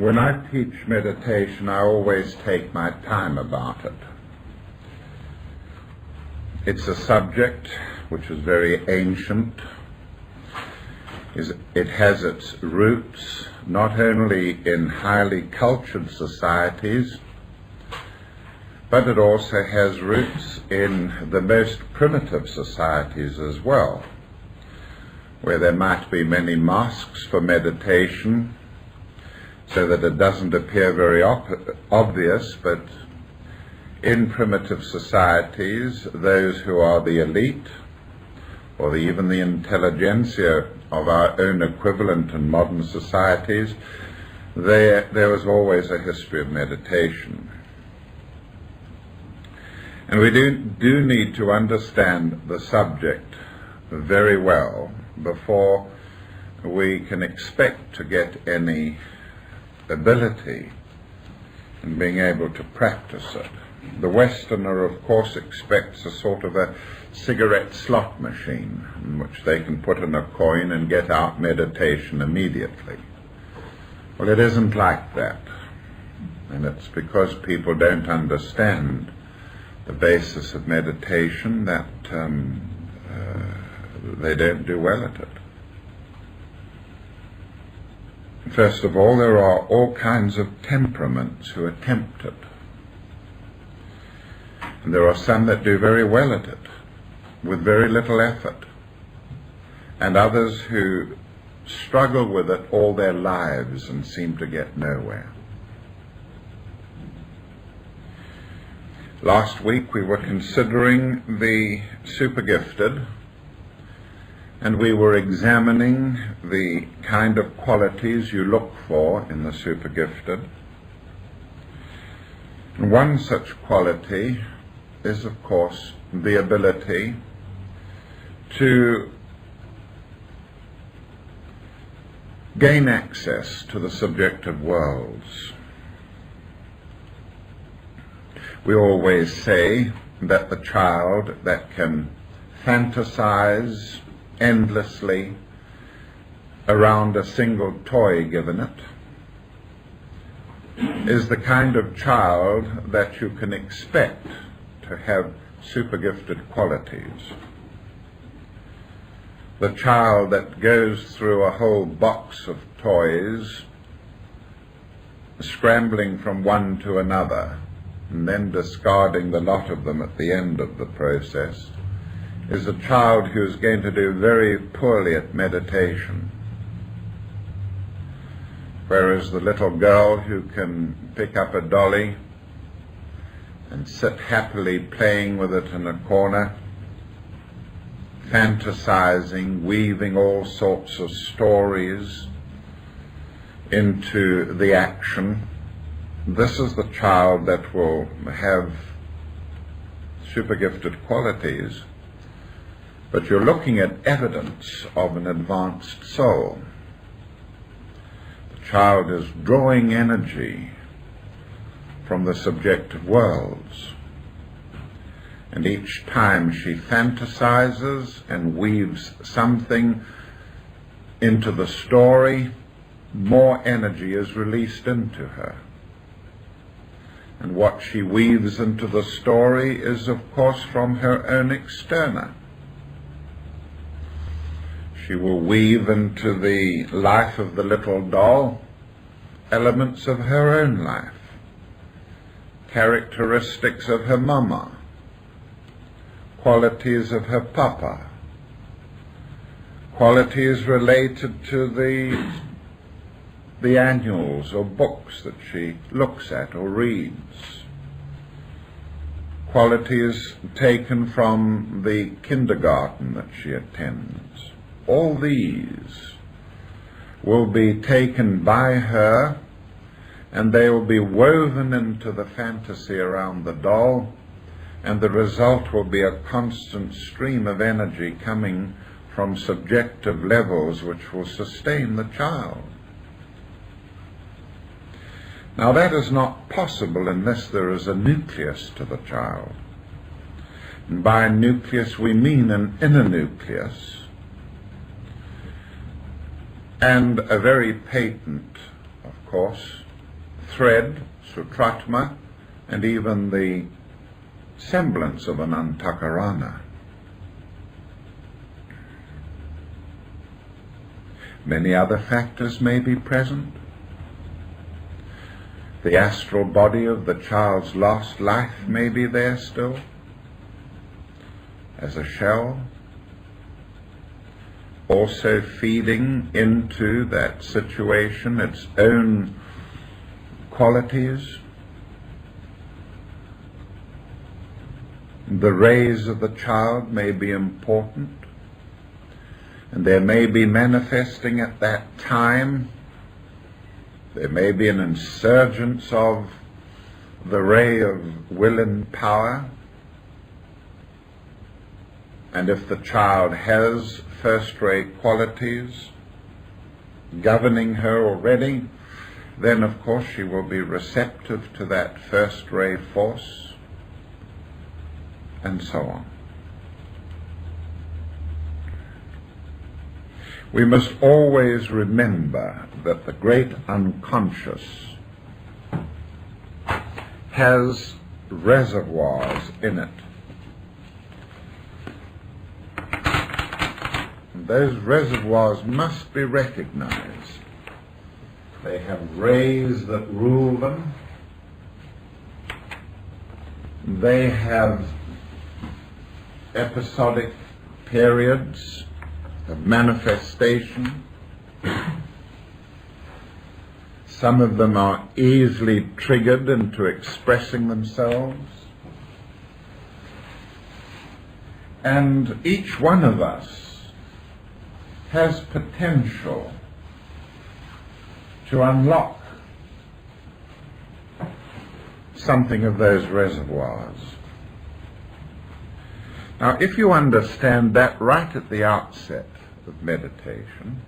When I teach meditation, I always take my time about it. It's a subject which is very ancient. It has its roots not only in highly cultured societies, but it also has roots in the most primitive societies as well, where there might be many mosques for meditation, so that it doesn't appear very obvious, but in primitive societies, those who are the elite, or even the intelligentsia of our own equivalent in modern societies, there was always a history of meditation. And we do need to understand the subject very well before we can expect to get any ability in being able to practice it. The Westerner, of course, expects a sort of a cigarette slot machine in which they can put in a coin and get out meditation immediately. Well, it isn't like that. And it's because people don't understand the basis of meditation that they don't do well at it. First of all, there are all kinds of temperaments who attempt it. And there are some that do very well at it, with very little effort, and others who struggle with it all their lives and seem to get nowhere. Last week we were considering the super-gifted, and we were examining the kind of qualities you look for in the super-gifted. And one such quality is, of course, the ability to gain access to the subjective worlds. We always say that the child that can fantasize endlessly around a single toy given it is the kind of child that you can expect to have super-gifted qualities. The child that goes through a whole box of toys, scrambling from one to another, and then discarding the lot of them at the end of the process, is a child who is going to do very poorly at meditation. Whereas the little girl who can pick up a dolly and sit happily playing with it in a corner, fantasizing, weaving all sorts of stories into the action, this is the child that will have super-gifted qualities. But you're looking at evidence of an advanced soul. The child is drawing energy from the subjective worlds. And each time she fantasizes and weaves something into the story, more energy is released into her. And what she weaves into the story is, of course, from her own externa. She will weave into the life of the little doll elements of her own life, characteristics of her mama, qualities of her papa, qualities related to the annuals or books that she looks at or reads, qualities taken from the kindergarten that she attends. All these will be taken by her, and they will be woven into the fantasy around the doll, and the result will be a constant stream of energy coming from subjective levels which will sustain the child. Now that is not possible unless there is a nucleus to the child. And by a nucleus we mean an inner nucleus, and a very patent, of course, thread, sutratma, and even the semblance of an antakarana. Many other factors may be present. The astral body of the child's lost life may be there still, as a shell, also feeding into that situation its own qualities. The rays of the child may be important, and there may be manifesting at that time. There may be an insurgence of the ray of will and power, and if the child has first-rate qualities governing her already, then of course she will be receptive to that first-ray force, and so on. We must always remember that the great unconscious has reservoirs in it. And those reservoirs must be recognized. They have rays that rule them. They have episodic periods of manifestation. Some of them are easily triggered into expressing themselves. And each one of us has potential to unlock something of those reservoirs. Now, if you understand that right at the outset of meditation,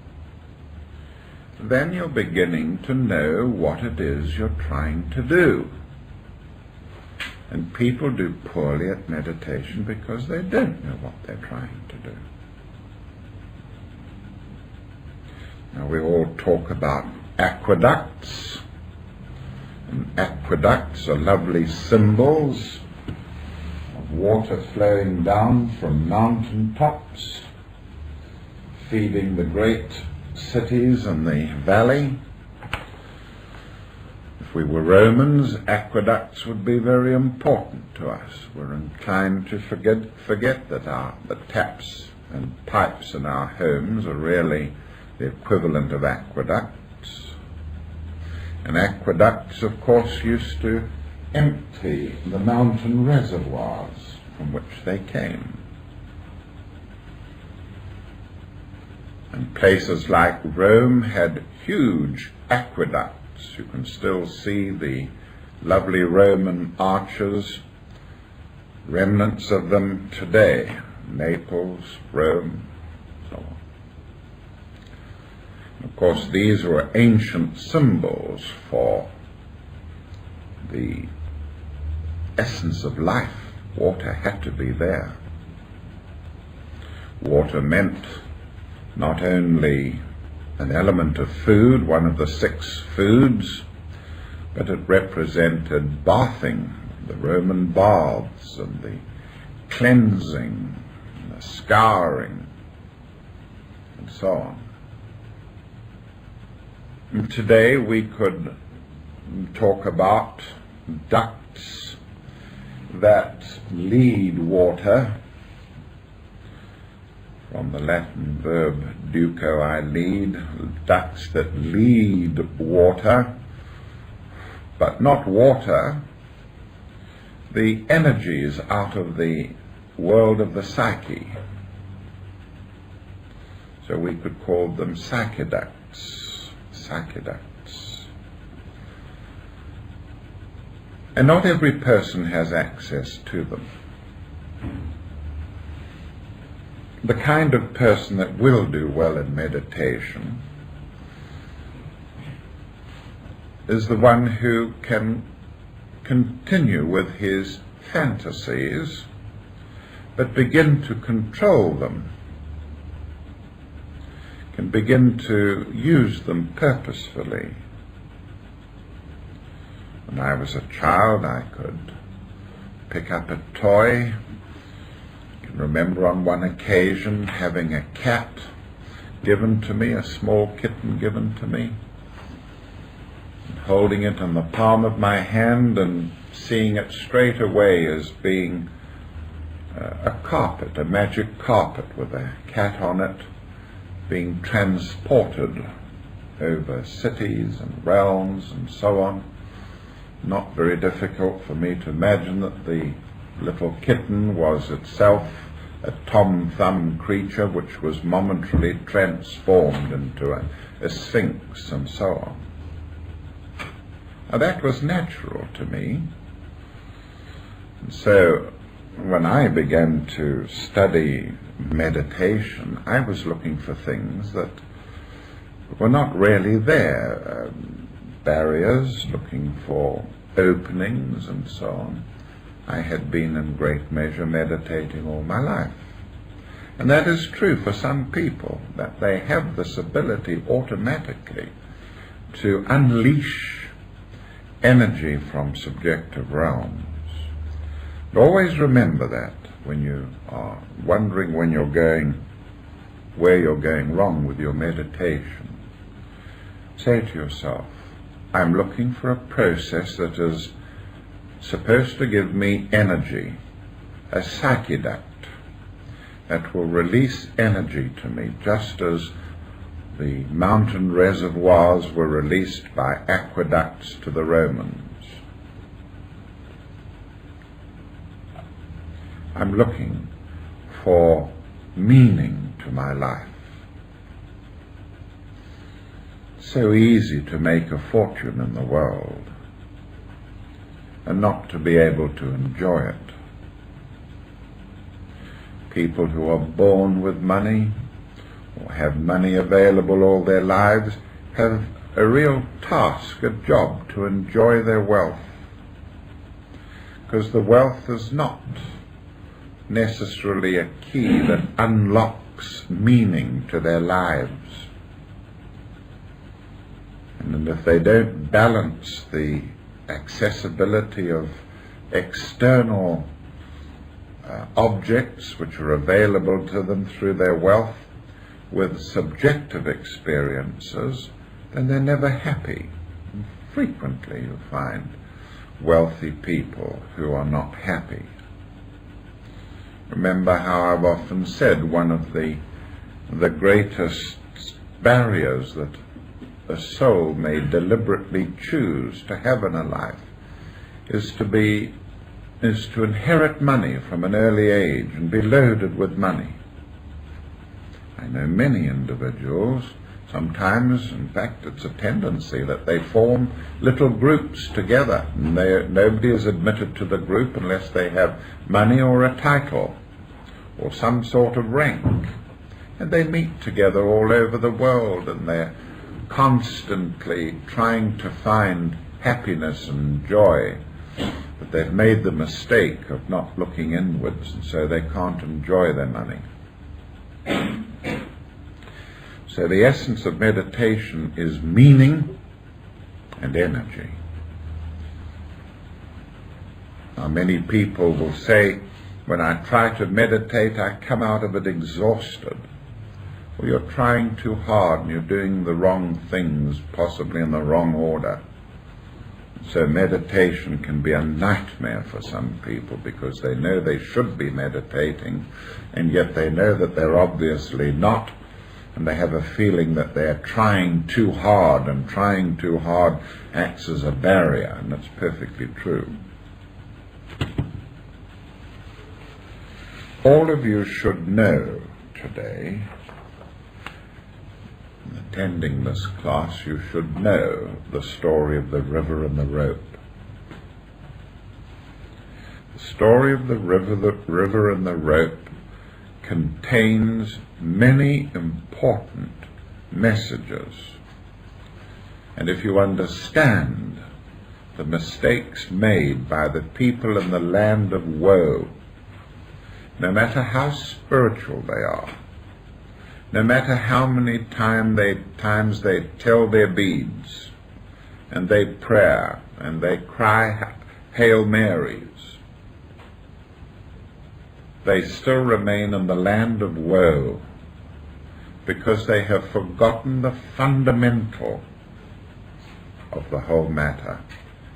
then you're beginning to know what it is you're trying to do. And people do poorly at meditation because they don't know what they're trying to do. Now, we all talk about aqueducts, and aqueducts are lovely symbols of water flowing down from mountain tops, feeding the great cities in the valley. If we were Romans, aqueducts would be very important to us. We're inclined to forget that the taps and pipes in our homes are really the equivalent of aqueducts. And aqueducts, of course, used to empty the mountain reservoirs from which they came. And places like Rome had huge aqueducts. You can still see the lovely Roman arches, remnants of them today. Naples, Rome, so on. Of course, these were ancient symbols for the essence of life. Water had to be there. Water meant not only an element of food, one of the 6 foods, but it represented bathing, the Roman baths, and the cleansing, the scouring, and so on. And today we could talk about ducts that lead water, from the Latin verb duco, I lead, ducts that lead water, but not water, the energies out of the world of the psyche. So we could call them psycheducts, psycheducts. And not every person has access to them. The kind of person that will do well in meditation is the one who can continue with his fantasies, but begin to control them, can begin to use them purposefully. When I was a child, I could pick up a toy. I can remember on one occasion having a cat given to me, a small kitten given to me, and holding it in the palm of my hand and seeing it straight away as being a carpet, a magic carpet with a cat on it, being transported over cities and realms and so on. Not very difficult for me to imagine that the little kitten was itself a tom-thumb creature which was momentarily transformed into a sphinx and so on. Now that was natural to me. And so when I began to study meditation, I was looking for things that were not really there. Barriers, looking for openings and so on. I had been in great measure meditating all my life. And that is true for some people, that they have this ability automatically to unleash energy from subjective realms. But always remember that when you are wondering where you're going wrong with your meditation. Say to yourself, I'm looking for a process that is supposed to give me energy, a psycheduct that will release energy to me, just as the mountain reservoirs were released by aqueducts to the Romans. I'm looking for meaning to my life. So easy to make a fortune in the world and not to be able to enjoy it. People who are born with money or have money available all their lives have a real task, a job to enjoy their wealth, because the wealth is not necessarily a key that unlocks meaning to their lives. And if they don't balance the accessibility of external objects which are available to them through their wealth with subjective experiences, then they're never happy. And frequently you find wealthy people who are not happy. Remember how I've often said one of the greatest barriers that a soul may deliberately choose to have in a life is to inherit money from an early age and be loaded with money. I know many individuals, sometimes, in fact, it's a tendency that they form little groups together, and nobody is admitted to the group unless they have money or a title or some sort of rank. And they meet together all over the world, and they're constantly trying to find happiness and joy. But they've made the mistake of not looking inwards, and so they can't enjoy their money. So the essence of meditation is meaning and energy. Now, many people will say, when I try to meditate, I come out of it exhausted. Well, you're trying too hard and you're doing the wrong things, possibly in the wrong order. So meditation can be a nightmare for some people, because they know they should be meditating, and yet they know that they're obviously not, and they have a feeling that they're trying too hard, and trying too hard acts as a barrier, and that's perfectly true. All of you should know today, attending this class, you should know the story of the river and the rope. The story of the river and the rope contains many important messages. And if you understand the mistakes made by the people in the land of woe, no matter how spiritual they are, no matter how many times they tell their beads, and they pray, and they cry Hail Marys, they still remain in the land of woe, because they have forgotten the fundamental of the whole matter,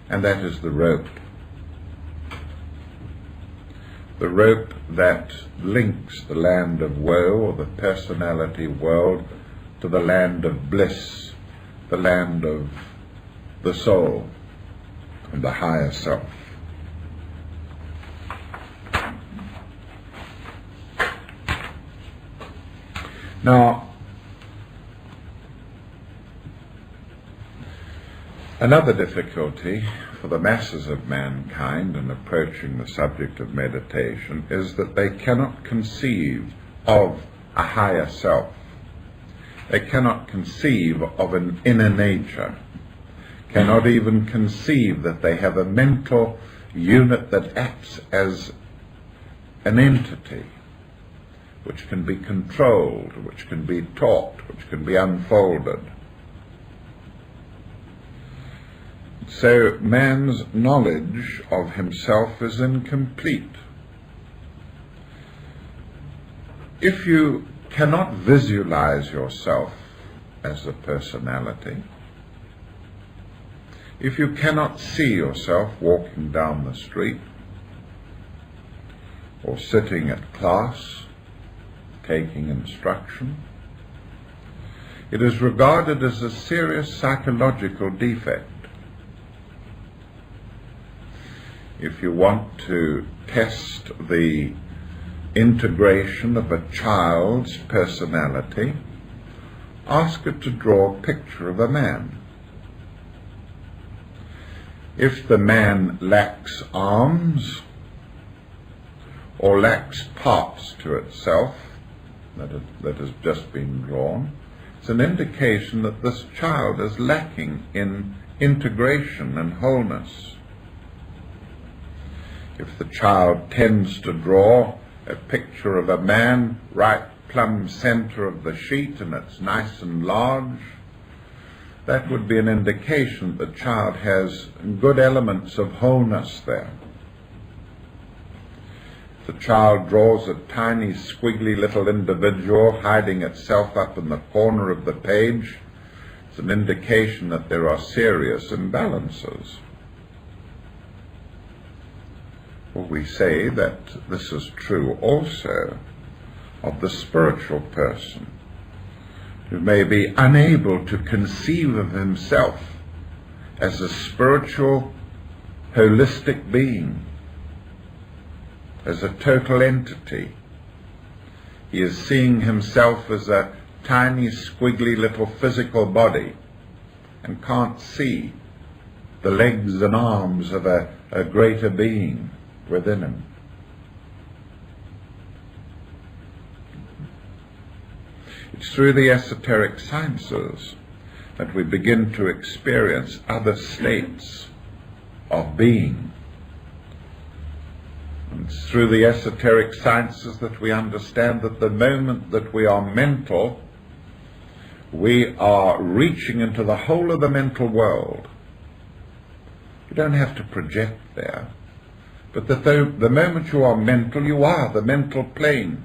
and that is the rope. The rope that links the land of woe, or the personality world, to the land of bliss, the land of the soul and the higher self. Now, another difficulty for the masses of mankind in approaching the subject of meditation is that they cannot conceive of a higher self. They cannot conceive of an inner nature, cannot even conceive that they have a mental unit that acts as an entity, which can be controlled, which can be taught, which can be unfolded. So man's knowledge of himself is incomplete. If you cannot visualize yourself as a personality, if you cannot see yourself walking down the street, or sitting at class, taking instruction, it is regarded as a serious psychological defect. If you want to test the integration of a child's personality, ask it to draw a picture of a man. If the man lacks arms or lacks parts to itself that has just been drawn, it's an indication that this child is lacking in integration and wholeness. If the child tends to draw a picture of a man right plumb center of the sheet and it's nice and large, that would be an indication that the child has good elements of wholeness there. If the child draws a tiny squiggly little individual hiding itself up in the corner of the page, it's an indication that there are serious imbalances. Well, we say that this is true also of the spiritual person, who may be unable to conceive of himself as a spiritual, holistic being, as a total entity. He is seeing himself as a tiny, squiggly little physical body and can't see the legs and arms of a greater being within him. It's through the esoteric sciences that we begin to experience other states of being. And it's through the esoteric sciences that we understand that the moment that we are mental, we are reaching into the whole of the mental world. You don't have to project there. But that the moment you are mental, you are the mental plane.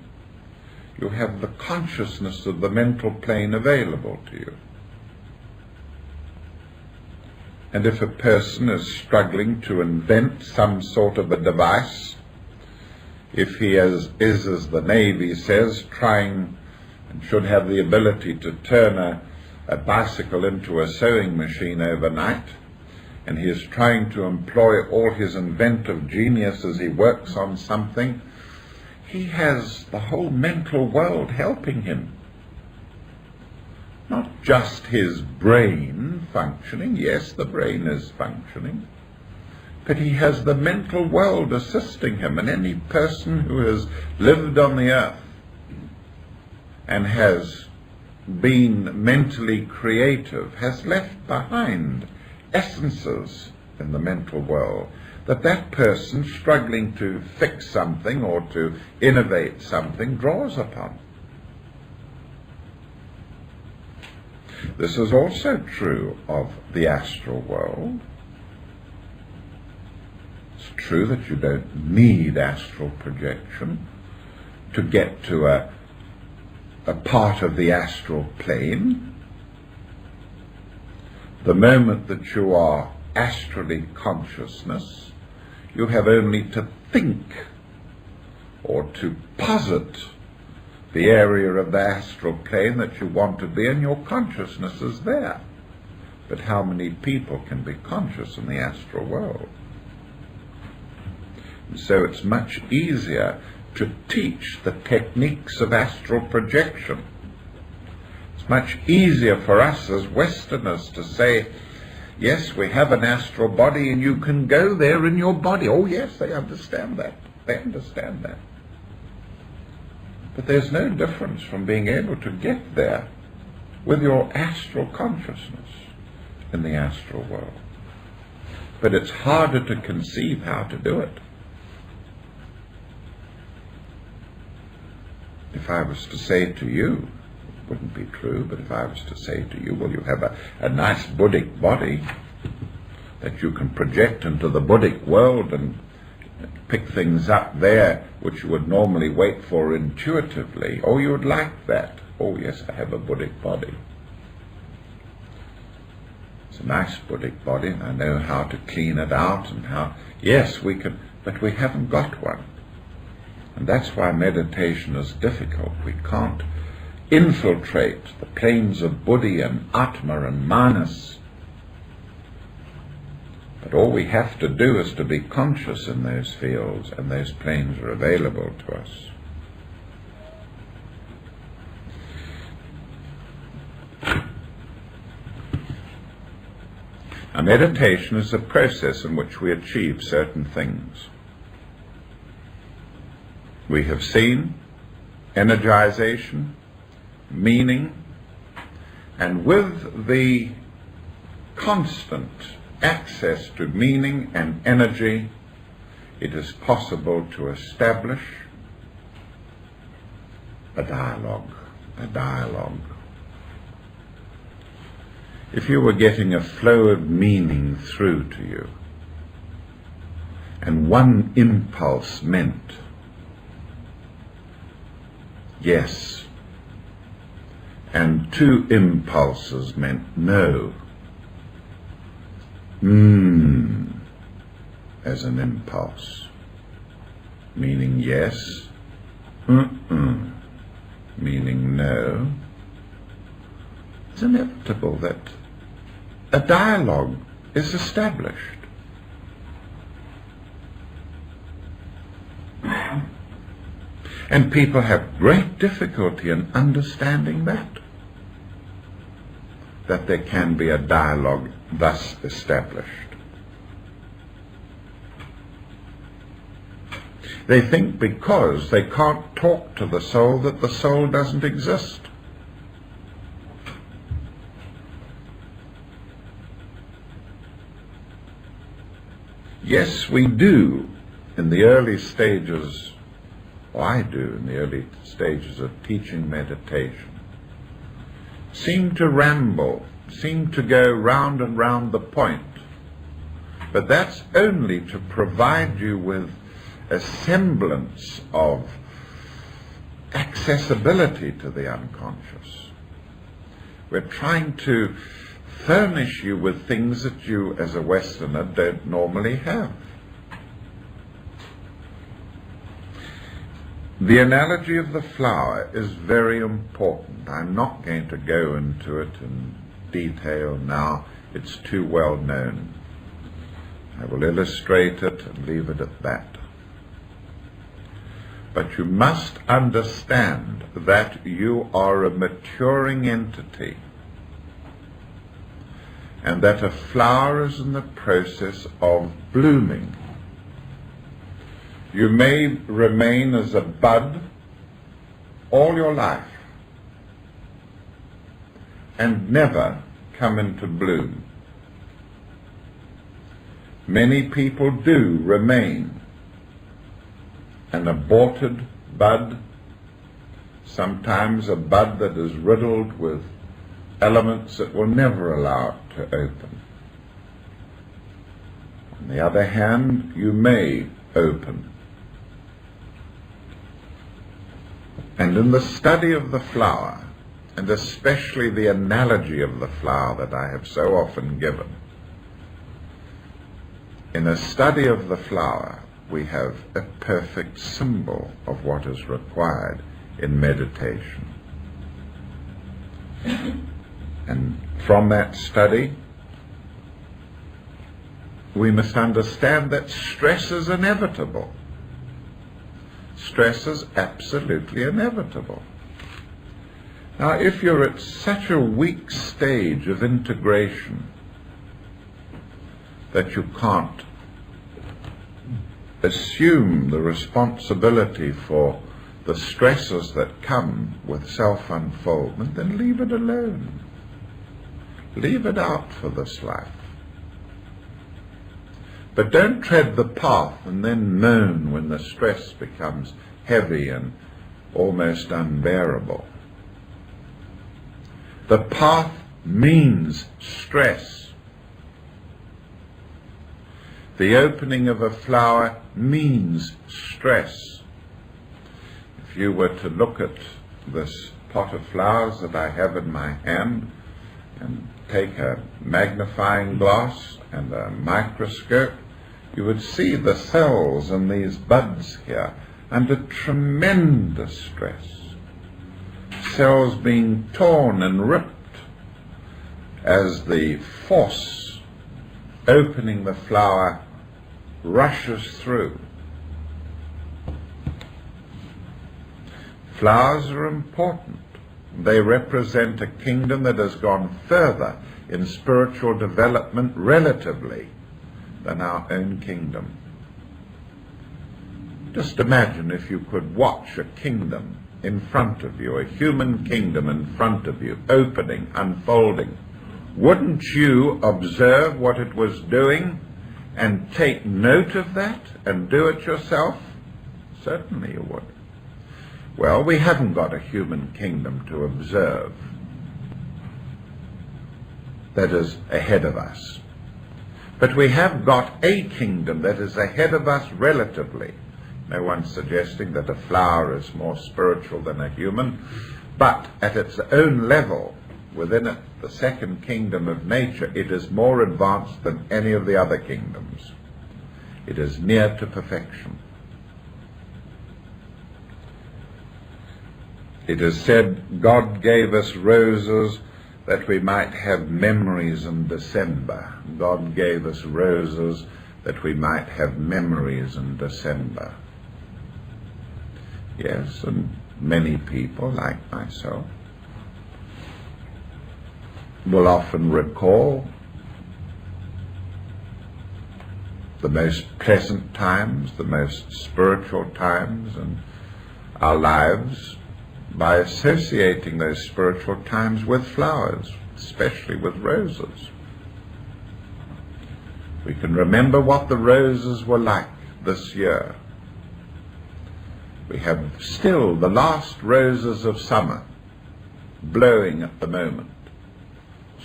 You have the consciousness of the mental plane available to you. And if a person is struggling to invent some sort of a device, if he is, as the Navy says, trying and should have the ability to turn a bicycle into a sewing machine overnight, and he is trying to employ all his inventive genius as he works on something, he has the whole mental world helping him. Not just his brain functioning, yes, the brain is functioning, but he has the mental world assisting him. And any person who has lived on the earth and has been mentally creative has left behind essences in the mental world that person struggling to fix something or to innovate something draws upon. This is also true of the astral world. It's true that you don't need astral projection to get to a part of the astral plane. The moment that you are astrally consciousness, you have only to think or to posit the area of the astral plane that you want to be, and your consciousness is there. But how many people can be conscious in the astral world? And so it's much easier to teach the techniques of astral projection. It's much easier for us as Westerners to say, yes, we have an astral body and you can go there in your body. Oh yes, they understand that. They understand that. But there's no difference from being able to get there with your astral consciousness in the astral world. But it's harder to conceive how to do it. If I was to say to you, it wouldn't be true, but if I was to say to you, well, you have a nice Buddhic body that you can project into the Buddhic world and pick things up there which you would normally wait for intuitively. Oh, you would like that. Oh, yes, I have a Buddhic body. It's a nice Buddhic body, and I know how to clean it out and how... Yes, we can, but we haven't got one. And that's why meditation is difficult. We can't infiltrate the planes of Buddhi and Atma and Manas. But all we have to do is to be conscious in those fields, and those planes are available to us. Now, meditation is a process in which we achieve certain things. We have seen energization, meaning, and with the constant access to meaning and energy, it is possible to establish a dialogue. If you were getting a flow of meaning through to you, and one impulse meant yes, and two impulses meant no, as an impulse, meaning yes, meaning no, it's inevitable that a dialogue is established. And people have great difficulty in understanding that there can be a dialogue thus established. They think because they can't talk to the soul that the soul doesn't exist. Yes, we do in the early stages, or I do in the early stages of teaching meditation, seem to ramble, seem to go round and round the point. But that's only to provide you with a semblance of accessibility to the unconscious. We're trying to furnish you with things that you, as a Westerner, don't normally have. The analogy of the flower is very important. I'm not going to go into it in detail now. It's too well known. I will illustrate it and leave it at that. But you must understand that you are a maturing entity, and that a flower is in the process of blooming. You may remain as a bud all your life and never come into bloom. Many people do remain an aborted bud, sometimes a bud that is riddled with elements that will never allow it to open. On the other hand, you may open. And in the study of the flower, and especially the analogy of the flower that I have so often given, in a study of the flower, we have a perfect symbol of what is required in meditation. And from that study, we must understand that stress is inevitable. Stress is absolutely inevitable. Now, if you're at such a weak stage of integration that you can't assume the responsibility for the stresses that come with self-unfoldment, then leave it alone. Leave it out for this life. But don't tread the path and then moan when the stress becomes heavy and almost unbearable. The path means stress. The opening of a flower means stress. If you were to look at this pot of flowers that I have in my hand and take a magnifying glass and a microscope, you would see the cells in these buds here under tremendous stress. Cells being torn and ripped as the force opening the flower rushes through. Flowers are important. They represent a kingdom that has gone further in spiritual development relatively than our own kingdom. Just imagine if you could watch a kingdom in front of you, a human kingdom in front of you, opening, unfolding. Wouldn't you observe what it was doing and take note of that and do it yourself? Certainly you would. Well, we haven't got a human kingdom to observe that is ahead of us. But we have got a kingdom that is ahead of us relatively. No one's suggesting that a flower is more spiritual than a human, but at its own level, within it, the second kingdom of nature, it is more advanced than any of the other kingdoms. It is near to perfection. It is said God gave us roses that we might have memories in December. God gave us roses that we might have memories in December. Yes, and many people, like myself, will often recall the most pleasant times, the most spiritual times in our lives by associating those spiritual times with flowers, especially with roses. We can remember what the roses were like this year. We have still the last roses of summer blowing at the moment,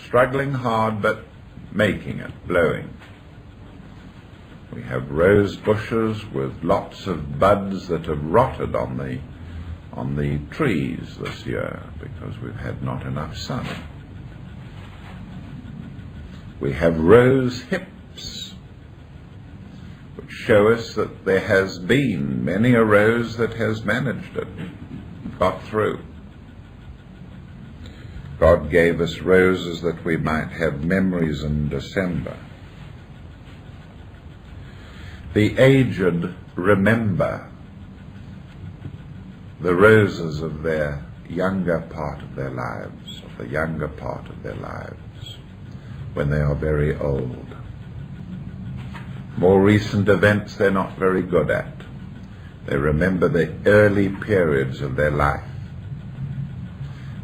struggling hard but making it, blowing. We have rose bushes with lots of buds that have rotted on the trees this year because we've had not enough sun. We have rose hips, which show us that there has been many a rose that has managed it, got through. God gave us roses that we might have memories in December. The aged remember the roses of their younger part of their lives, of the younger part of their lives, when they are very old. More recent events they're not very good at. They remember the early periods of their life.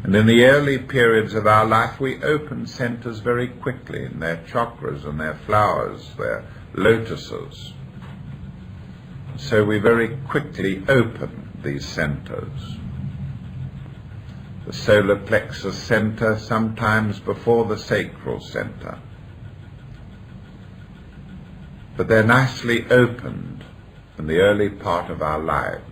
And in the early periods of our life, we open centers very quickly in their chakras and their flowers, their lotuses. So we very quickly open these centers. the solar plexus center, sometimes before the sacral center. But they're nicely opened in the early part of our lives.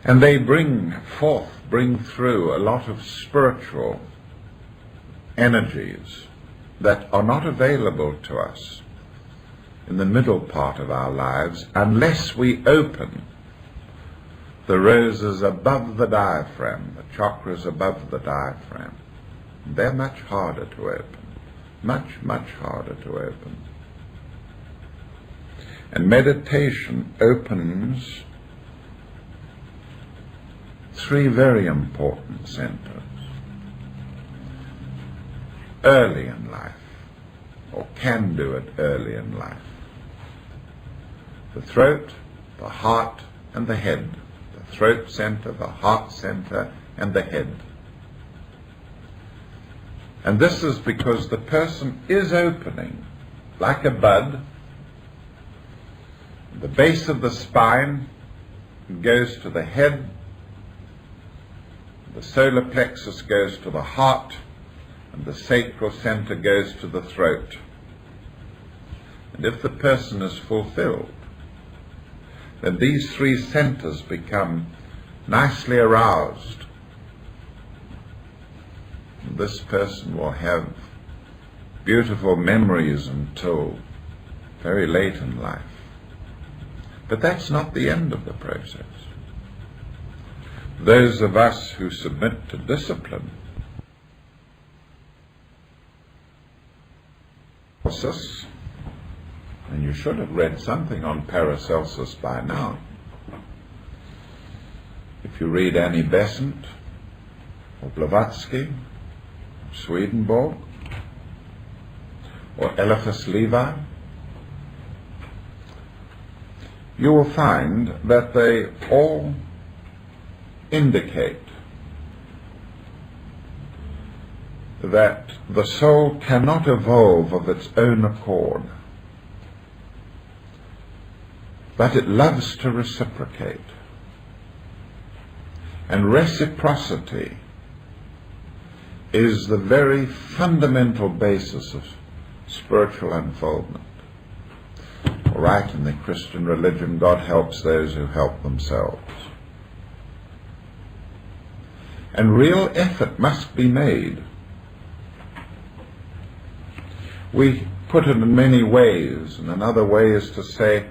And they bring through a lot of spiritual energies that are not available to us in the middle part of our lives unless we open the roses above the diaphragm, the chakras above the diaphragm. They're much harder to open. Much, much harder to open. And meditation opens three very important centers early in life, or can do it early in life. The throat, the heart, and the head. The throat center, the heart center, and the head. And this is because the person is opening like a bud. The base of the spine goes to the head. The solar plexus goes to the heart, and the sacral center goes to the throat. And if the person is fulfilled, then these three centers become nicely aroused. This person will have beautiful memories until very late in life. But that's not the end of the process. Those of us who submit to discipline, and you should have read something on Paracelsus by now. If you read Annie Besant, or Blavatsky, Swedenborg, or Eliphas Levi, you will find that they all indicate that the soul cannot evolve of its own accord, but it loves to reciprocate. And reciprocity is the very fundamental basis of spiritual unfoldment. All right, in the Christian religion, God helps those who help themselves. And real effort must be made. We put it in many ways, and another way is to say,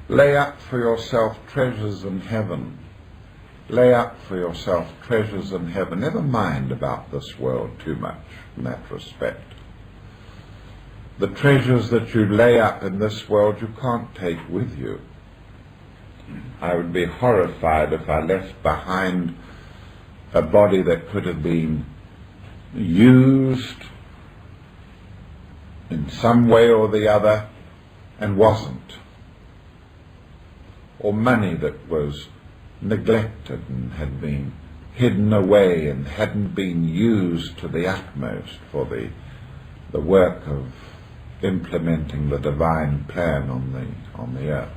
lay up for yourself treasures in heaven. Lay up for yourself treasures in heaven. Never mind about this world too much in that respect. The treasures that you lay up in this world you can't take with you. I would be horrified if I left behind a body that could have been used in some way or the other and wasn't. Or money that was neglected and had been hidden away and hadn't been used to the utmost for the work of implementing the divine plan on the earth.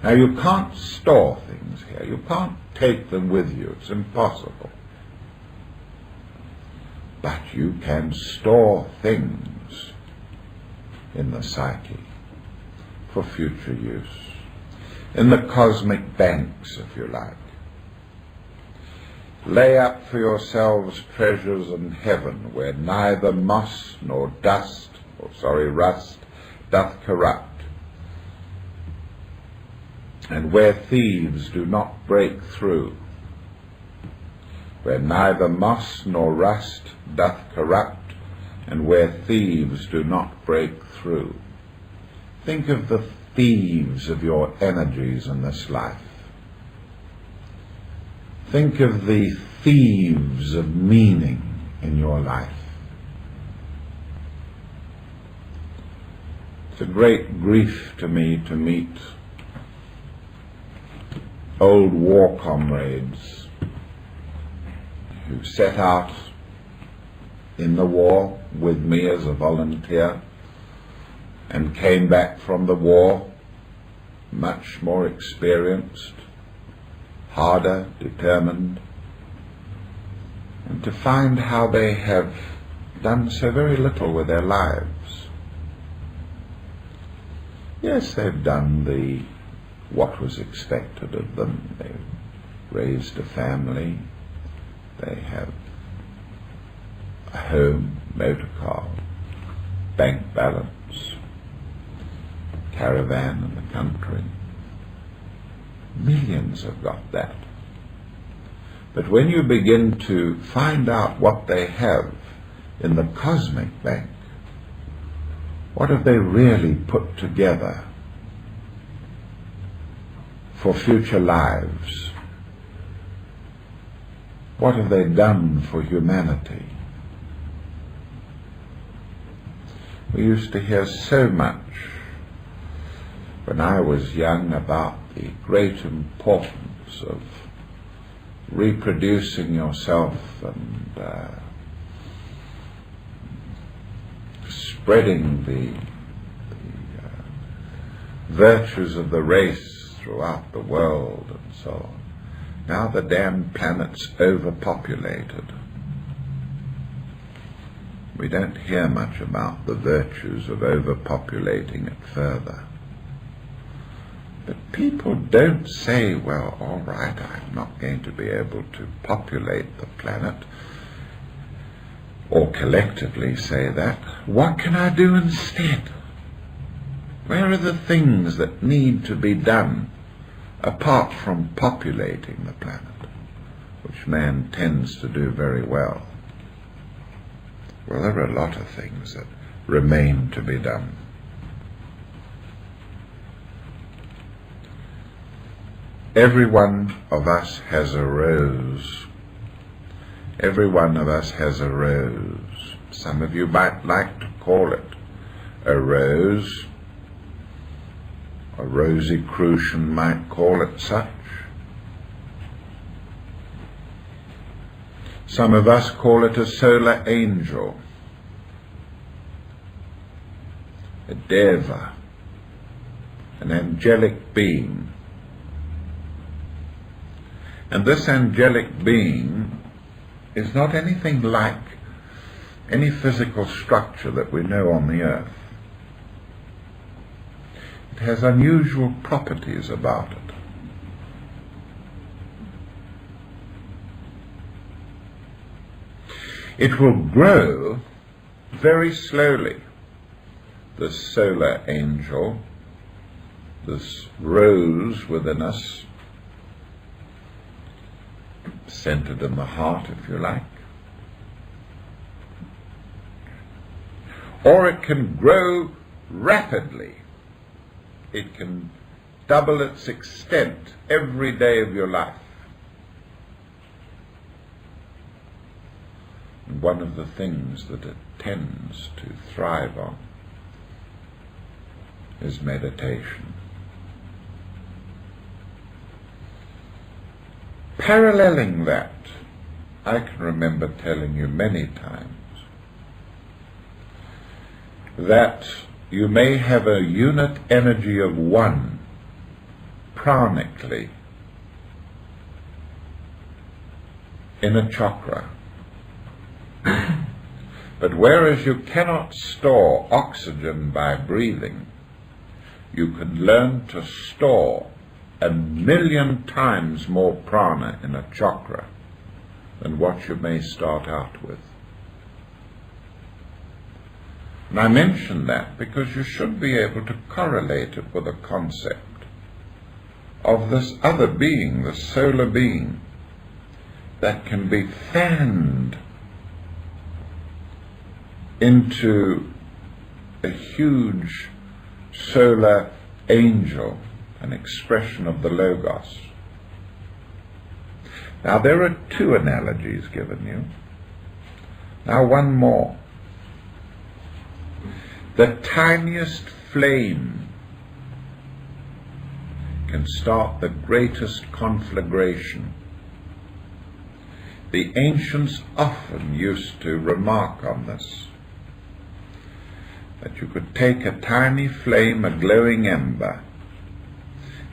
Now you can't store things here. You can't take them with you. It's impossible. But you can store things in the psyche for future use. In the cosmic banks, if you like. Lay up for yourselves treasures in heaven, where neither moss nor rust doth corrupt, and where thieves do not break through. Where neither moss nor rust doth corrupt, and where thieves do not break through. Think of the thieves of your energies in this life. Think of the thieves of meaning in your life. It's a great grief to me to meet old war comrades who set out in the war with me as a volunteer and came back from the war much more experienced, harder, determined, and to find how they have done so very little with their lives. Yes, they've done what was expected of them. They've raised a family. They have a home, motor car, bank balance, caravan in the country. Millions have got that. But when you begin to find out what they have in the cosmic bank, what have they really put together for future lives? What have they done for humanity? We used to hear so much when I was young about the great importance of reproducing yourself and spreading the virtues of the race throughout the world and so on. Now the damn planet's overpopulated. We don't hear much about the virtues of overpopulating it further. But people don't say, well, all right, I'm not going to be able to populate the planet, or collectively say that. What can I do instead? Where are the things that need to be done apart from populating the planet, which man tends to do very well? Well, there are a lot of things that remain to be done. Every one of us has a rose. Every one of us has a rose. Some of you might like to call it a rose. A Rosicrucian might call it such. Some of us call it a solar angel, a deva, an angelic being. And this angelic being is not anything like any physical structure that we know on the earth. It has unusual properties about it. It will grow very slowly, this solar angel, this rose within us, centered in the heart, if you like. Or it can grow rapidly. It can double its extent every day of your life. And one of the things that it tends to thrive on is meditation. Paralleling that, I can remember telling you many times that you may have a unit energy of 1 pranically in a chakra. But whereas you cannot store oxygen by breathing, you can learn to store 1,000,000 times more prana in a chakra than what you may start out with. And I mention that because you should be able to correlate it with a concept of this other being, the solar being, that can be fanned into a huge solar angel, an expression of the Logos. Now there are 2 analogies given you. Now one more. The tiniest flame can start the greatest conflagration. The ancients often used to remark on this, that you could take a tiny flame, a glowing ember,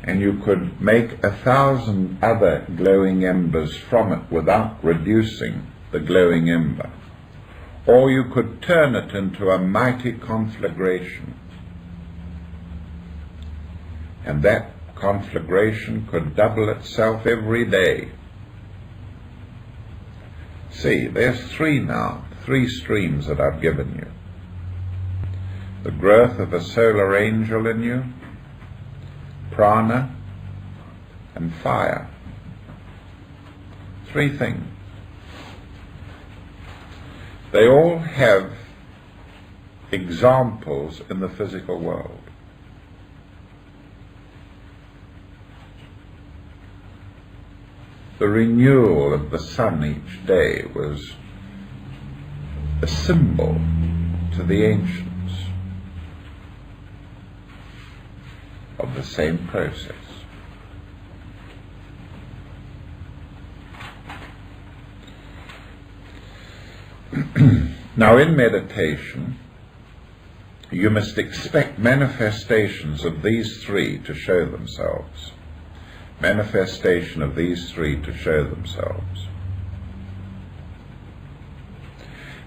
and you could make 1,000 other glowing embers from it without reducing the glowing ember. Or you could turn it into a mighty conflagration, and that conflagration could double itself every day. See, there's three streams that I've given you. The growth of a solar angel in you, prana, and fire. 3 things. They all have examples in the physical world. The renewal of the sun each day was a symbol to the ancients of the same process. Now, in meditation, you must expect manifestations of these 3 to show themselves. Manifestation of these 3 to show themselves.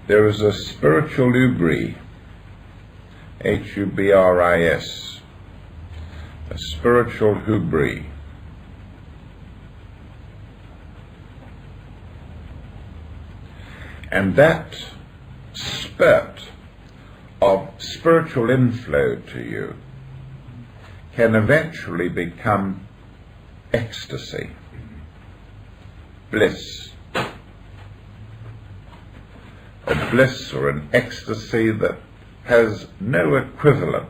There is a spiritual hubris, Hubris, a spiritual hubris. And that spurt of spiritual inflow to you can eventually become ecstasy, bliss. A bliss or an ecstasy that has no equivalent,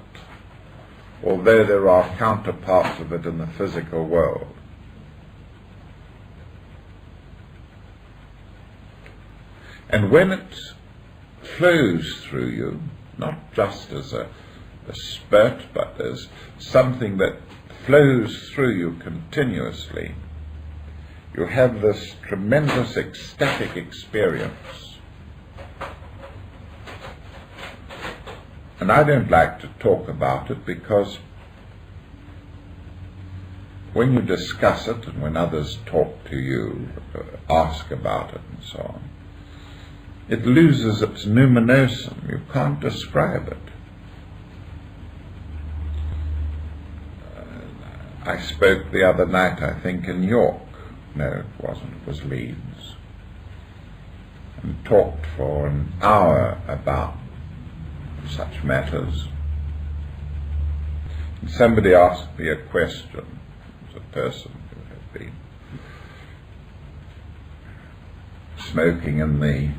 although there are counterparts of it in the physical world. And when it flows through you, not just as a spurt, but as something that flows through you continuously, you have this tremendous ecstatic experience. And I don't like to talk about it because when you discuss it and when others talk to you, ask about it and so on, it loses its numinosum. You can't describe it. I spoke the other night, I think, in York. No, it wasn't. It was Leeds. And talked for an hour about such matters. And somebody asked me a question. It was a person who had been smoking in the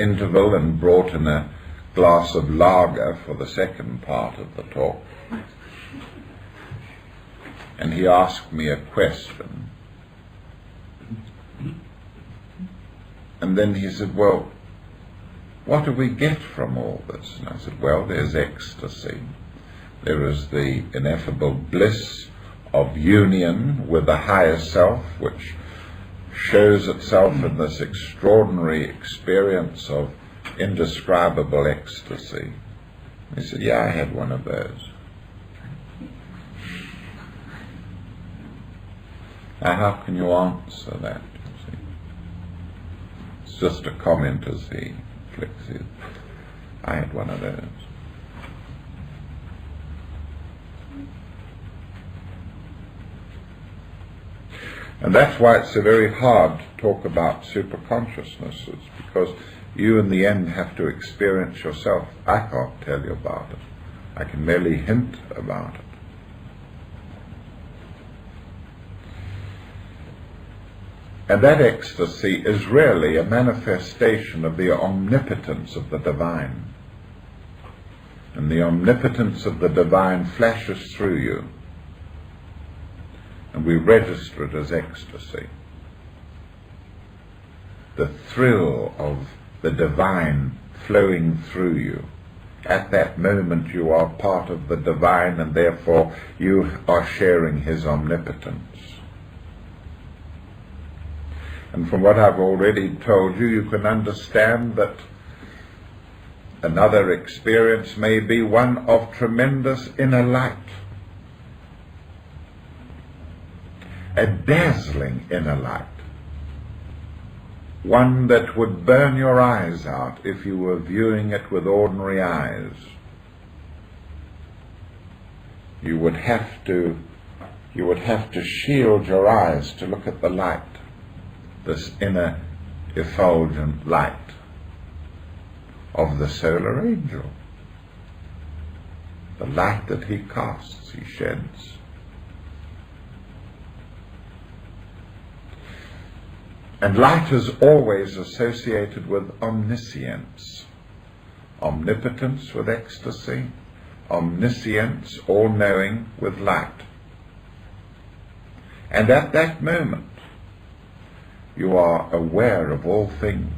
interval and brought in a glass of lager for the second part of the talk. And he asked me a question. And then he said, well, what do we get from all this? And I said, well, there's ecstasy. There is the ineffable bliss of union with the higher self, which shows itself in this extraordinary experience of indescribable ecstasy. He said, yeah, I had one of those. Now, how can you answer that? You see? It's just a comment as he flicks it. I had one of those. And that's why it's so very hard to talk about superconsciousnesses, because you in the end have to experience yourself. I can't tell you about it. I can merely hint about it. And that ecstasy is really a manifestation of the omnipotence of the divine. And the omnipotence of the divine flashes through you. And we register it as ecstasy. The thrill of the divine flowing through you. At that moment you are part of the divine, and therefore you are sharing his omnipotence. And from what I've already told you, you can understand that another experience may be one of tremendous inner light. a dazzling inner light, one that would burn your eyes out if you were viewing it with ordinary eyes. You would have to shield your eyes to look at the light, this inner effulgent light of the solar angel, the light that he casts, he sheds. And light is always associated with omniscience, omnipotence with ecstasy, omniscience, all-knowing, with light. And at that moment, you are aware of all things.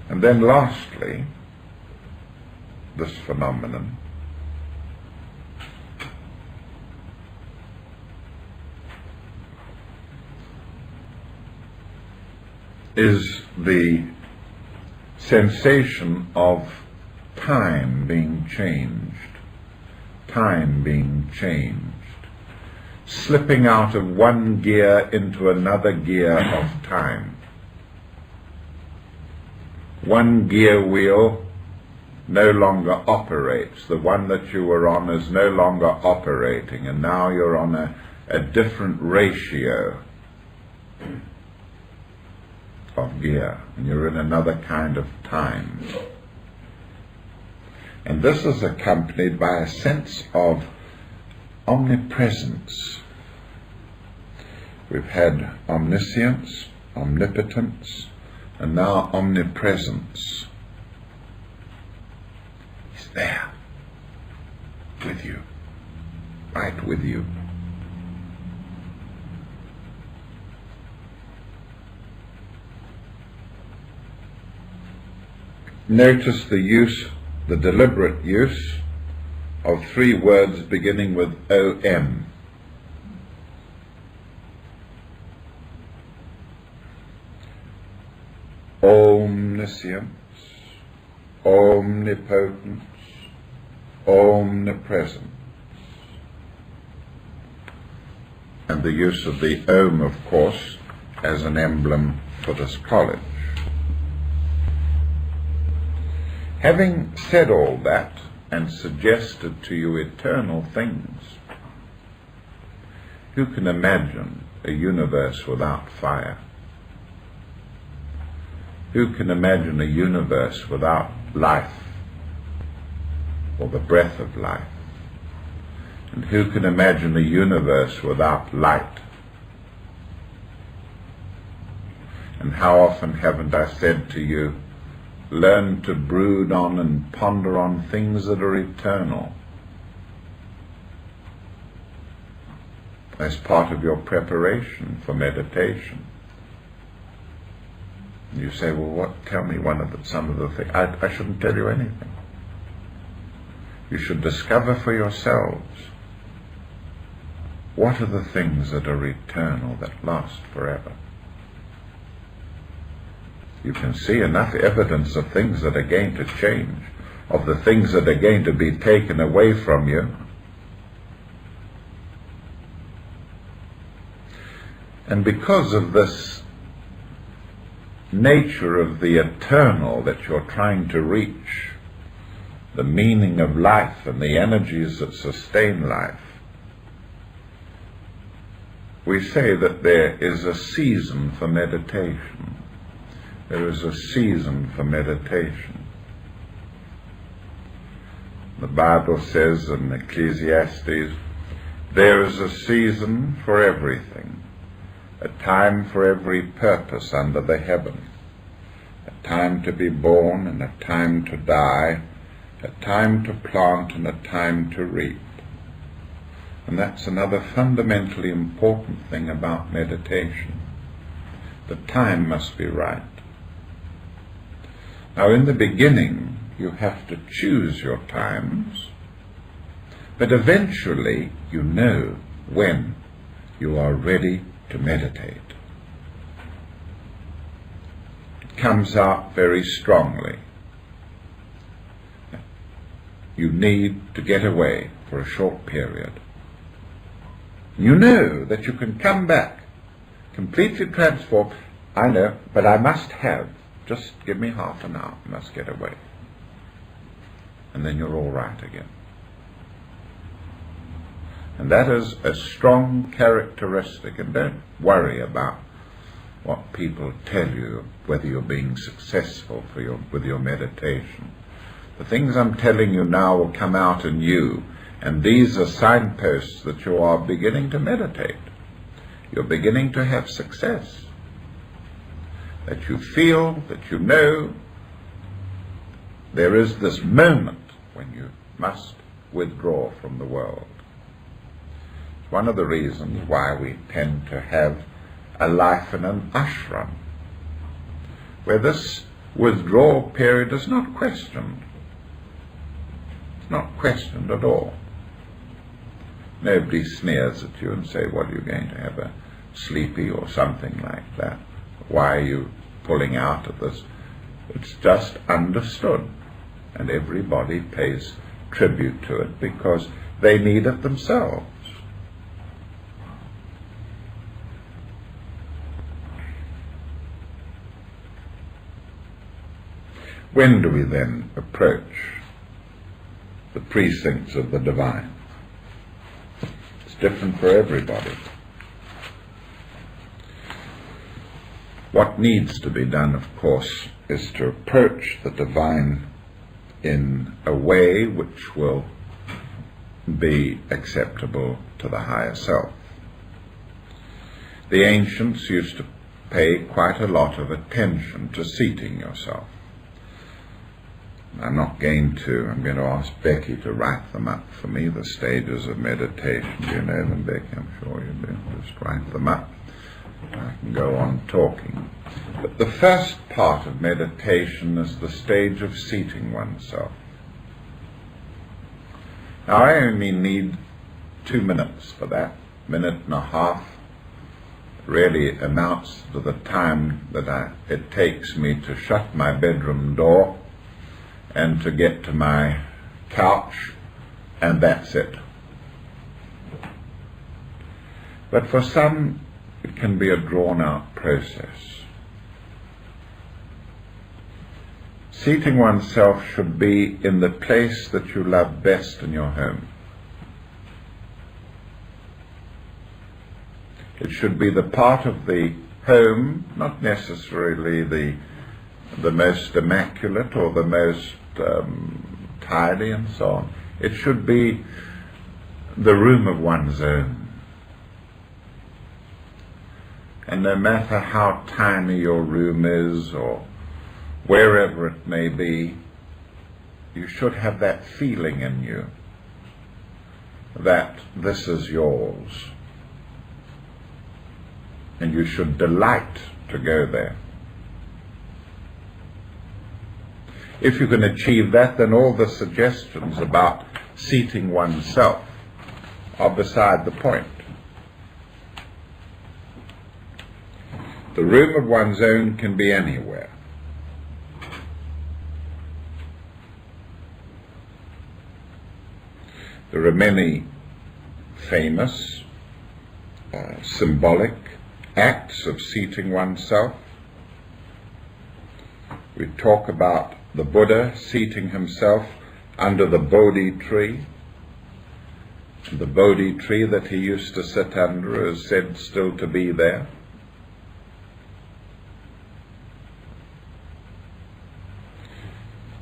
And then lastly, this phenomenon is the sensation of time being changed, slipping out of one gear into another gear of time. One gear wheel no longer operates. The one that you were on is no longer operating, and now you're on a different ratio of gear, and you're in another kind of time. And this is accompanied by a sense of omnipresence. We've had omniscience, omnipotence, and now omnipresence. He's there, with you, right with you. Notice the deliberate use of three words beginning with O-M. Omniscience, omnipotence, omnipresence. And the use of the Om, of course, as an emblem for this college. Having said all that and suggested to you eternal things, who can imagine a universe without fire? Who can imagine a universe without life, or the breath of life? And who can imagine a universe without light? And how often haven't I said to you, learn to brood on and ponder on things that are eternal as part of your preparation for meditation. You say, well, tell me some of the things. I shouldn't tell you anything. You should discover for yourselves what are the things that are eternal, that last forever. You can see enough evidence of things that are going to change, of the things that are going to be taken away from you. And because of this nature of the eternal that you're trying to reach, the meaning of life and the energies that sustain life, we say that there is a season for meditation. There is a season for meditation. The Bible says in Ecclesiastes, there is a season for everything, a time for every purpose under the heaven, a time to be born and a time to die, a time to plant and a time to reap. And that's another fundamentally important thing about meditation. The time must be right. Now, in the beginning, you have to choose your times, but eventually you know when you are ready to meditate. It comes out very strongly. you need to get away for a short period. You know that you can come back completely transformed. I know, but I must have. Just give me half an hour. I must get away. And then you're all right again. And that is a strong characteristic. And don't worry about what people tell you, whether you're being successful with your meditation. The things I'm telling you now will come out in you, and these are signposts that you are beginning to meditate. You're beginning to have success. That you feel, that you know, there is this moment when you must withdraw from the world. It's one of the reasons why we tend to have a life in an ashram, where this withdrawal period is not questioned. It's not questioned at all. Nobody sneers at you and say, "What, are you going to have a sleepy or something like that? Why are you pulling out of this?" It's just understood, and everybody pays tribute to it because they need it themselves. When do we then approach the precincts of the divine? It's different for everybody. What needs to be done, of course, is to approach the divine in a way which will be acceptable to the higher self. The ancients used to pay quite a lot of attention to seating yourself. I'm going to ask Becky to write them up for me, the stages of meditation. Do you know them, Becky? I'm sure you do. Just write them up. I can go on talking. But the first part of meditation is the stage of seating oneself. Now, I only need 2 minutes for that. Minute and a half really amounts to the time that it takes me to shut my bedroom door and to get to my couch, and that's it. But for some, it can be a drawn-out process. Seating oneself should be in the place that you love best in your home. It should be the part of the home, not necessarily the most immaculate or the most tidy and so on. It should be the room of one's own. And no matter how tiny your room is or wherever it may be, you should have that feeling in you that this is yours. And you should delight to go there. If you can achieve that, then all the suggestions about seating oneself are beside the point. The room of one's own can be anywhere. There are many famous, symbolic acts of seating oneself. We talk about the Buddha seating himself under the Bodhi tree. The Bodhi tree that he used to sit under is said still to be there.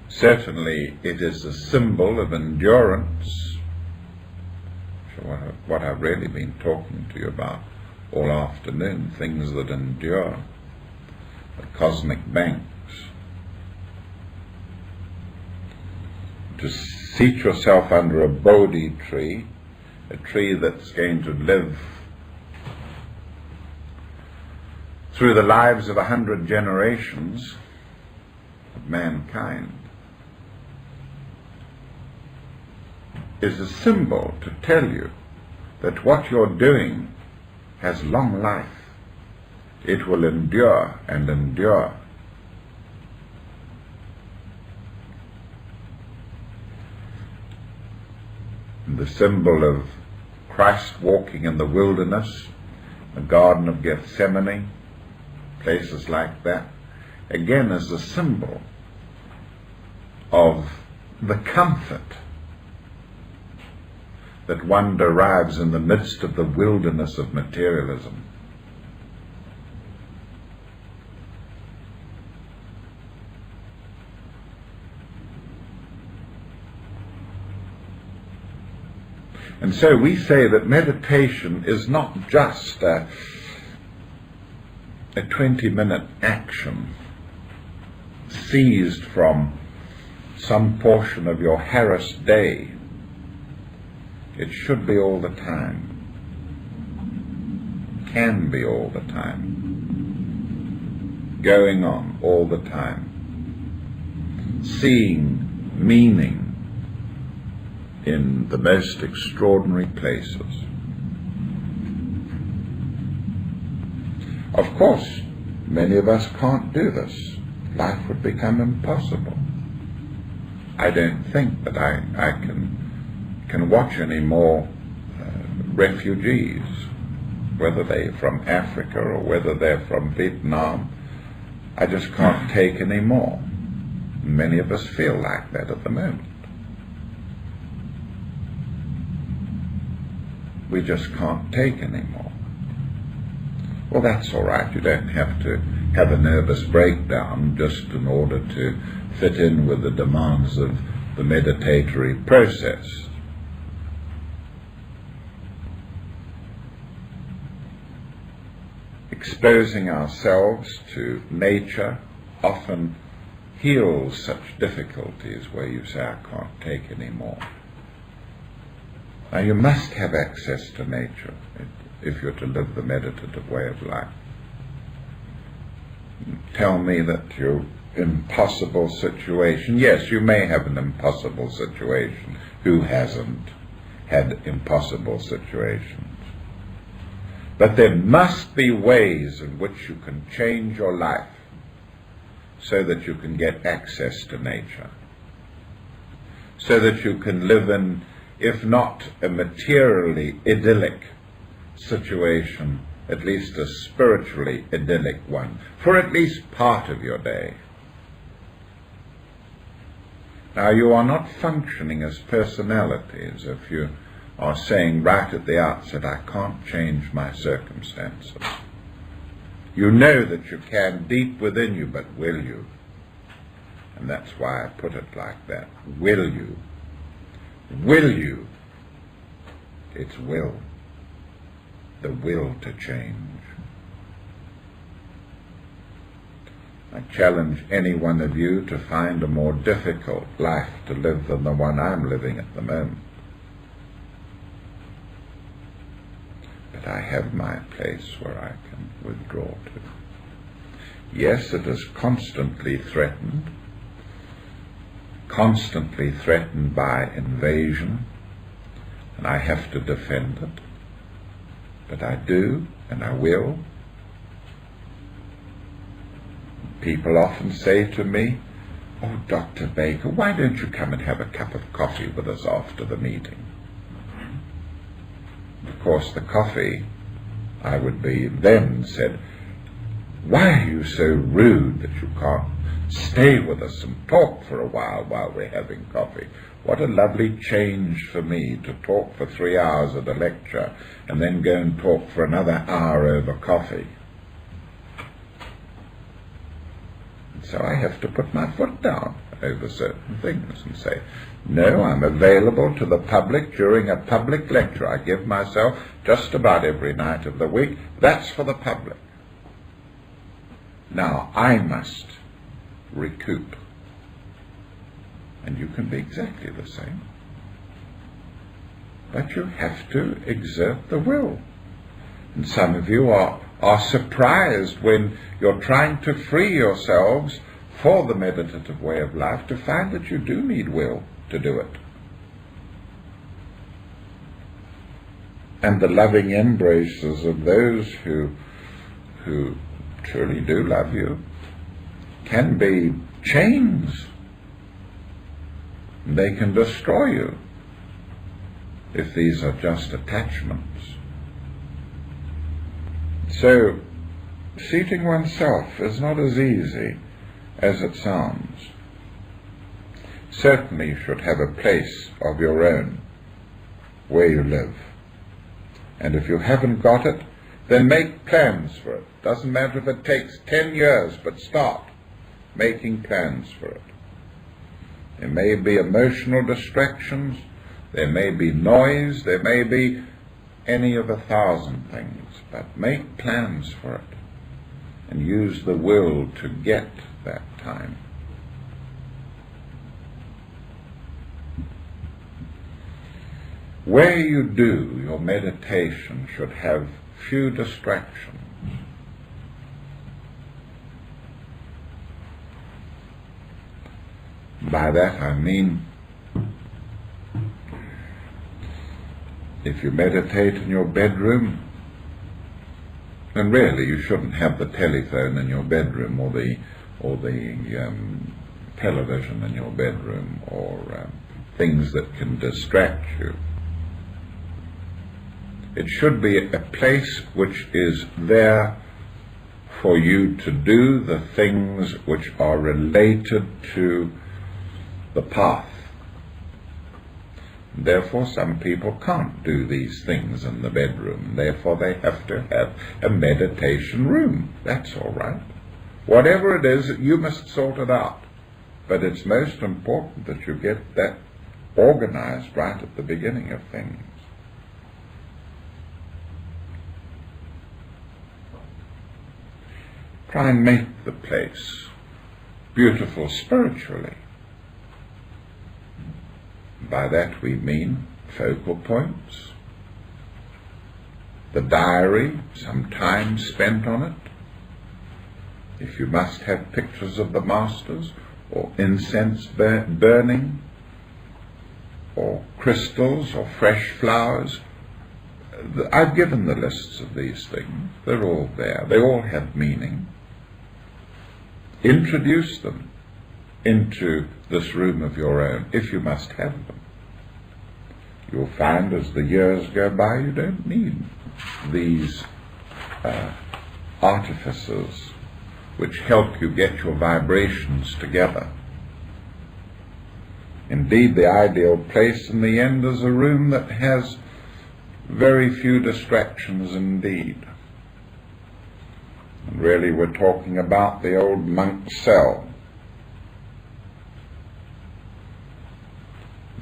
Certainly it is a symbol of endurance, what I've really been talking to you about all afternoon, things that endure, the cosmic banks. To seat yourself under a Bodhi tree, a tree that's going to live through the lives of 100 generations of mankind, is a symbol to tell you that what you're doing has long life. It will endure and endure. the symbol of Christ walking in the wilderness, the Garden of Gethsemane, places like that, again is a symbol of the comfort that one derives in the midst of the wilderness of materialism. And so we say that meditation is not just a 20-minute action seized from some portion of your harassed day. It should be all the time, can be all the time, going on all the time, seeing meaning in the most extraordinary places. Of course, many of us can't do this. Life would become impossible. I don't think that I can watch any more refugees, whether they're from Africa or whether they're from Vietnam. I just can't take any more. Many of us feel like that at the moment. We just can't take any more. Well, that's all right. You don't have to have a nervous breakdown just in order to fit in with the demands of the meditatory process. Exposing ourselves to nature often heals such difficulties where you say, I can't take any more. Now, you must have access to nature if you're to live the meditative way of life. Tell me that your impossible situation, yes, you may have an impossible situation. Who hasn't had impossible situations? But there must be ways in which you can change your life so that you can get access to nature, so that you can live in, if not a materially idyllic situation, at least a spiritually idyllic one, for at least part of your day. Now, you are not functioning as personalities if you are saying right at the outset, I can't change my circumstances. You know that you can deep within you, but will you? And that's why I put it like that. Will you? Will you? It's will. The will to change. I challenge any one of you to find a more difficult life to live than the one I'm living at the moment. But I have my place where I can withdraw to. Yes, it is constantly threatened by invasion, and I have to defend it. But I do, and I will. People often say to me, oh, Dr. Baker, why don't you come and have a cup of coffee with us after the meeting? Of course, the coffee, I would be then said, why are you so rude that you can't stay with us and talk for a while we're having coffee? What a lovely change for me to talk for 3 hours at a lecture and then go and talk for another hour over coffee. And so I have to put my foot down over certain things and say, no, I'm available to the public during a public lecture. I give myself just about every night of the week. That's for the public. Now, I must recoup. And you can be exactly the same. But you have to exert the will. And some of you are surprised when you're trying to free yourselves for the meditative way of life to find that you do need will to do it. And the loving embraces of those who truly do love you can be chains. They can destroy you. if these are just attachments. So, seating oneself is not as easy as it sounds. Certainly you should have a place of your own where you live. And if you haven't got it, then make plans for it. Doesn't matter if it takes 10 years, but start making plans for it. There may be emotional distractions, there may be noise, there may be any of 1,000 things, but make plans for it and use the will to get that time. Where you do your meditation should have few distractions. By that I mean, if you meditate in your bedroom, then really you shouldn't have the telephone in your bedroom, or the television in your bedroom, or things that can distract you. It should be a place which is there for you to do the things which are related to the path. Therefore, some people can't do these things in the bedroom. Therefore, they have to have a meditation room. That's all right. Whatever it is, you must sort it out. But it's most important that you get that organized right at the beginning of things. Try and make the place beautiful spiritually. By that we mean focal points, the diary, some time spent on it. If you must have pictures of the masters, or incense burning, or crystals, or fresh flowers, I've given the lists of these things. They're all there. They all have meaning. Introduce them into this room of your own, if you must have them. You'll find as the years go by, you don't need these artifices which help you get your vibrations together. Indeed, the ideal place in the end is a room that has very few distractions indeed. And really we're talking about the old monk's cell.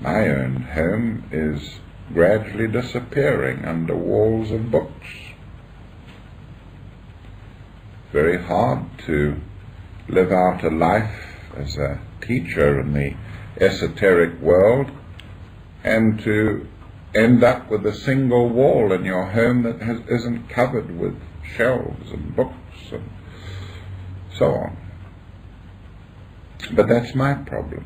My own home is gradually disappearing under walls of books. Very hard to live out a life as a teacher in the esoteric world and to end up with a single wall in your home that isn't covered with shelves and books and so on. But that's my problem.